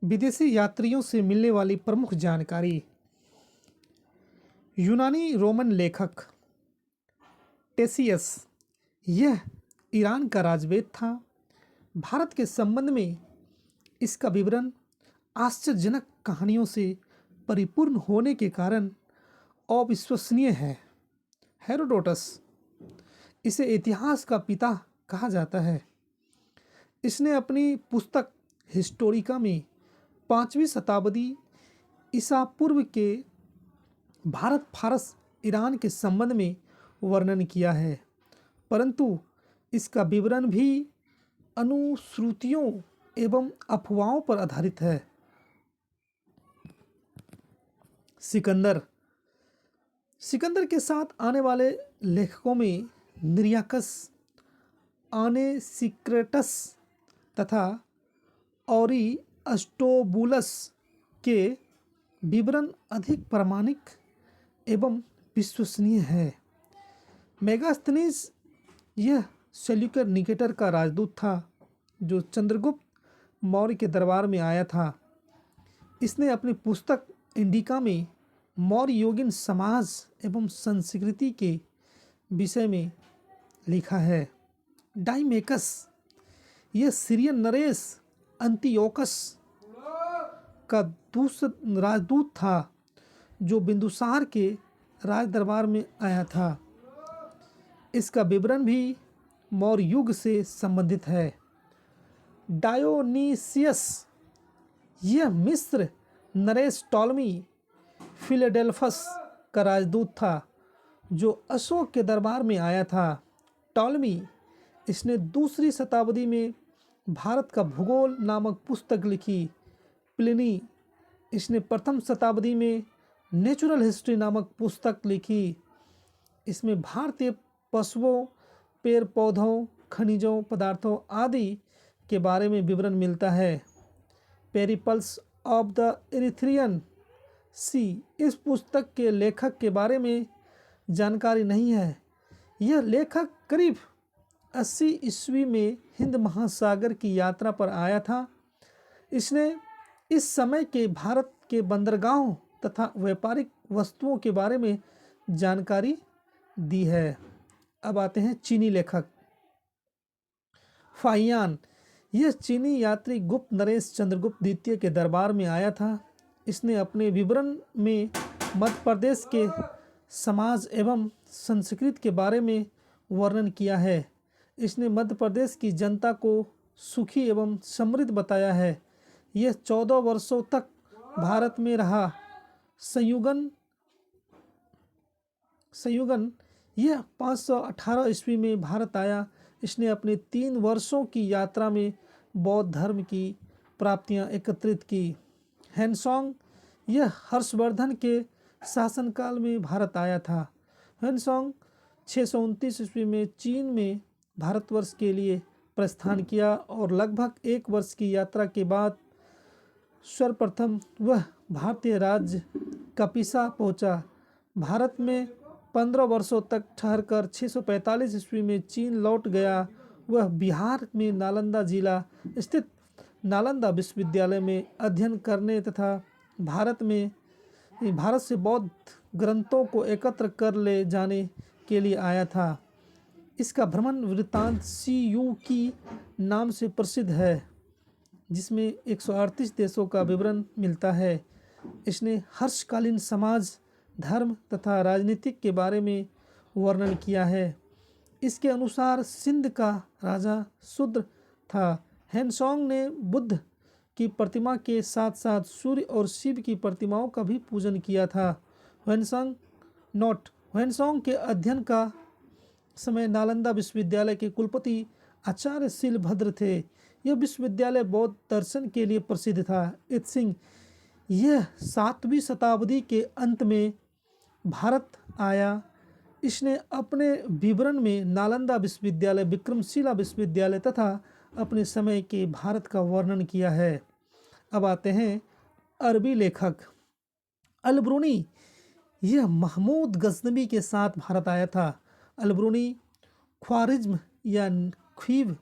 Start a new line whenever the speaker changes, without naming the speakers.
विदेशी यात्रियों से मिलने वाली प्रमुख जानकारी। यूनानी रोमन लेखक टेसियस, यह ईरान का राजवेद था। भारत के संबंध में इसका विवरण आश्चर्यजनक कहानियों से परिपूर्ण होने के कारण अविश्वसनीय है। हेरोडोटस, इसे इतिहास का पिता कहा जाता है। इसने अपनी पुस्तक हिस्टोरिका में 5वीं शताब्दी ईसा पूर्व के भारत फारस ईरान के संबंध में वर्णन किया है, परंतु इसका विवरण भी अनुश्रुतियों एवं अफवाहों पर आधारित है। सिकंदर, सिकंदर के साथ आने वाले लेखकों में निरियाकस, आनेसिक्रेटस तथा औरी अस्टोबुलस के विवरण अधिक प्रामाणिक एवं विश्वसनीय है। मेगास्थनीज, यह सेल्यूकस निकेटर का राजदूत था जो चंद्रगुप्त मौर्य के दरबार में आया था। इसने अपनी पुस्तक इंडिका में मौर्य योगिन समाज एवं संस्कृति के विषय में लिखा है। डाइमेकस, यह सीरियन नरेश अंतियोकस का दूसरा राजदूत था जो बिंदुसार के राज दरबार में आया था। इसका विवरण भी मौर्य युग से संबंधित है। डायोनीसियस, यह मिस्र नरेश टॉलमी फिलाडेल्फस का राजदूत था जो अशोक के दरबार में आया था। टॉलमी, इसने 2री शताब्दी में भारत का भूगोल नामक पुस्तक लिखी। प्लिनी, इसने 1म शताब्दी में नेचुरल हिस्ट्री नामक पुस्तक लिखी। इसमें भारतीय पशुओं, पेड़ पौधों, खनिजों, पदार्थों आदि के बारे में विवरण मिलता है। पेरिपल्स ऑफ द इरिथ्रियन सी, इस पुस्तक के लेखक के बारे में जानकारी नहीं है। यह लेखक करीब 80 ईस्वी में हिंद महासागर की यात्रा पर आया था। इसने इस समय के भारत के बंदरगाहों तथा व्यापारिक वस्तुओं के बारे में जानकारी दी है। अब आते हैं चीनी लेखक फाहियान, यह चीनी यात्री गुप्त नरेश चंद्रगुप्त द्वितीय के दरबार में आया था। इसने अपने विवरण में मध्य प्रदेश के समाज एवं संस्कृति के बारे में वर्णन किया है। इसने मध्य प्रदेश की जनता को सुखी एवं समृद्ध बताया है। यह 14 वर्षों तक भारत में रहा। संयुगन, यह 518 ईस्वी में भारत आया। इसने अपने 3 वर्षों की यात्रा में बौद्ध धर्म की प्राप्तियां एकत्रित की। हैनसोंग, यह हर्षवर्धन के शासनकाल में भारत आया था। हैनसोंग 629 ईस्वी में चीन में भारतवर्ष के लिए प्रस्थान किया और लगभग 1 वर्ष की यात्रा के बाद सर्वप्रथम वह भारतीय राज्य कपिसा पहुंचा। भारत में 15 वर्षों तक ठहरकर 645 ईस्वी में चीन लौट गया। वह बिहार में नालंदा जिला स्थित नालंदा विश्वविद्यालय में अध्ययन करने तथा भारत से बौद्ध ग्रंथों को एकत्र कर ले जाने के लिए आया था। इसका भ्रमण वृत्तांत CU की नाम से प्रसिद्ध है, जिसमें 138 देशों का विवरण मिलता है। इसने हर्षकालीन समाज, धर्म तथा राजनीतिक के बारे में वर्णन किया है। इसके अनुसार सिंध का राजा शूद्र था। हैनसोंग ने बुद्ध की प्रतिमा के साथ साथ सूर्य और शिव की प्रतिमाओं का भी पूजन किया था। ह्वेनसोंग के अध्ययन का समय नालंदा विश्वविद्यालय के कुलपति आचार्य शीलभद्र थे। यह विश्वविद्यालय बौद्ध दर्शन के लिए प्रसिद्ध था। इत्सिंग, यह 7वीं शताब्दी के अंत में भारत आया। इसने अपने विवरण में नालंदा विश्वविद्यालय, विक्रमशिला विश्वविद्यालय तथा अपने समय के भारत का वर्णन किया है। अब आते हैं अरबी लेखक अलब्रूनी, यह महमूद गजनवी के साथ भारत आया था। अलब्रूनी ख्वारिज्म या ख्वीव